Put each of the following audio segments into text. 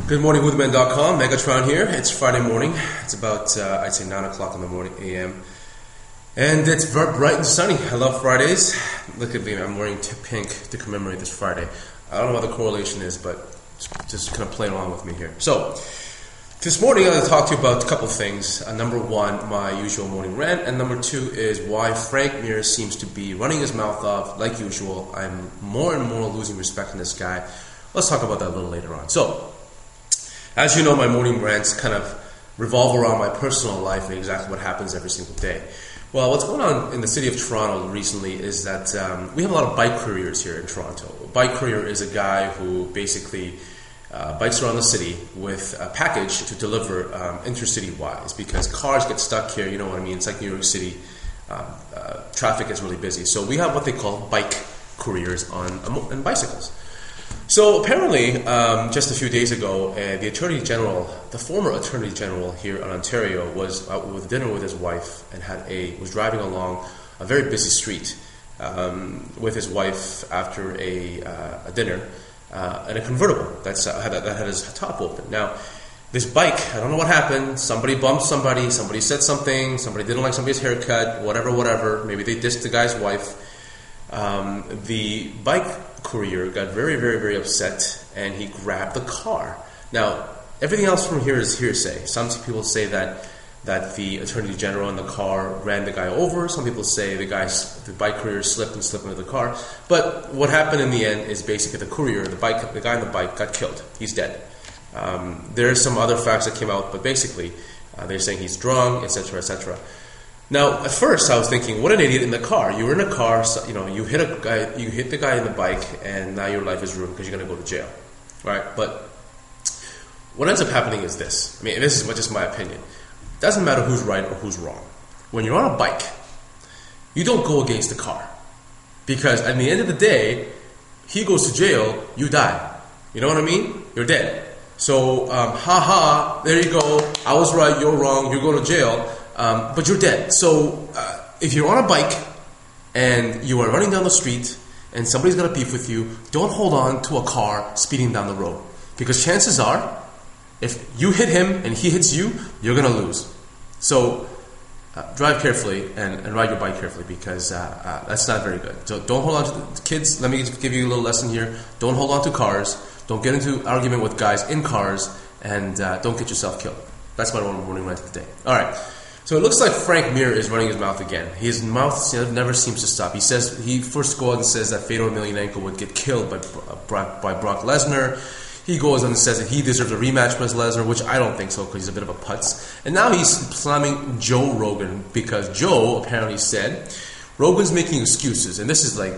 Good morning, Whotheman.com. Megatron here. It's Friday morning. It's about, I'd say 9 o'clock in the morning, a.m. And it's bright and sunny. I love Fridays. Look at me, I'm wearing pink to commemorate this Friday. I don't know what the correlation is, but just kind of play along with me here. So, this morning I'm going to talk to you about a couple things. Number one, my usual morning rant. And number two is why Frank Mir seems to be running his mouth off like usual. I'm more and more losing respect in this guy. Let's talk about that a little later on. So, as you know, my morning rants kind of revolve around my personal life and exactly what happens every single day. Well, what's going on in the city of Toronto recently is that we have a lot of bike couriers here in Toronto. A bike courier is a guy who basically bikes around the city with a package to deliver intercity-wise, because cars get stuck here, you know what I mean? It's like New York City. Traffic is really busy. So we have what they call bike couriers on bicycles. So apparently, just a few days ago, the Attorney General, the former Attorney General here in Ontario, was out with dinner with his wife and was driving along a very busy street with his wife after a dinner in a convertible that had his top open. Now, this bike, I don't know what happened. Somebody bumped somebody. Somebody said something. Somebody didn't like somebody's haircut. Whatever. Maybe they dissed the guy's wife. The bike courier got very upset and he grabbed the car. Now, everything else from here is hearsay. Some people say that the Attorney General in the car ran the guy over. Some people say the bike courier slipped into the car. But what happened in the end is basically the guy on the bike got killed. He's dead. There are some other facts that came out, but basically they're saying he's drunk, etc., etc. Now, at first, I was thinking, what an idiot in the car. You were in a car, so, you hit the guy in the bike, and now your life is ruined because you're going to go to jail, right? But what ends up happening is this. I mean, this is just my opinion. It doesn't matter who's right or who's wrong. When you're on a bike, you don't go against the car, because at the end of the day, he goes to jail, you die. You know what I mean? You're dead. So, there you go. I was right, you're wrong, you're going to jail. But you're dead. So if you're on a bike and you are running down the street and somebody's got a beef with you, don't hold on to a car speeding down the road. Because chances are, if you hit him and he hits you, you're going to lose. So drive carefully and ride your bike carefully, because that's not very good. So don't hold on to kids. Let me give you a little lesson here. Don't hold on to cars. Don't get into argument with guys in cars, and don't get yourself killed. That's my morning rant today. All right. So it looks like Frank Mir is running his mouth again. His mouth never seems to stop. He first goes and says that Fedor Emelianenko would get killed by Brock Lesnar. He goes and says that he deserves a rematch with Lesnar, which I don't think so, because he's a bit of a putz. And now he's slamming Joe Rogan, because Joe apparently said Rogan's making excuses, and this is like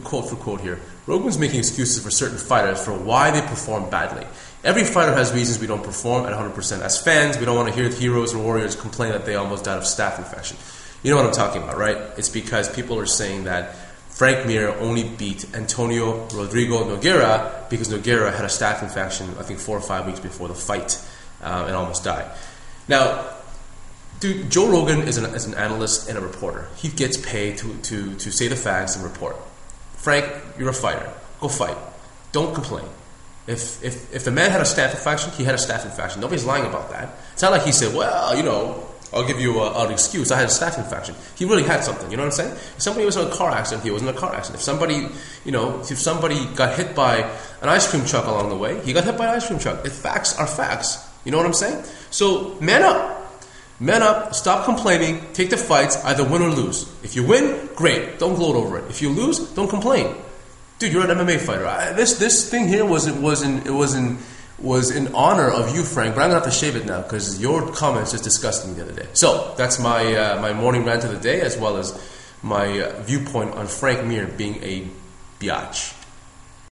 quote for quote here. Rogan's making excuses for certain fighters for why they perform badly. Every fighter has reasons we don't perform at 100%. As fans, we don't want to hear heroes or warriors complain that they almost died of staph infection. You know what I'm talking about, right? It's because people are saying that Frank Mir only beat Antonio Rodrigo Nogueira because Nogueira had a staph infection, I think 4 or 5 weeks before the fight, and almost died. Now, dude, Joe Rogan is an analyst and a reporter. He gets paid to say the facts and report. Frank, you're a fighter. Go fight. Don't complain. If the man had a staph infection, he had a staph infection. Nobody's lying about that. It's not like he said, well, I'll give you an excuse. I had a staph infection. He really had something. You know what I'm saying? If somebody was in a car accident, he was in a car accident. If somebody got hit by an ice cream truck along the way, he got hit by an ice cream truck. Facts are facts. You know what I'm saying? So, man up. Man up. Stop complaining. Take the fights. Either win or lose. If you win, great. Don't gloat over it. If you lose, don't complain. Dude, you're an MMA fighter. This thing here was in honor of you, Frank. But I'm gonna have to shave it now because your comments just disgusted me the other day. So that's my morning rant of the day, as well as my viewpoint on Frank Mir being a biatch.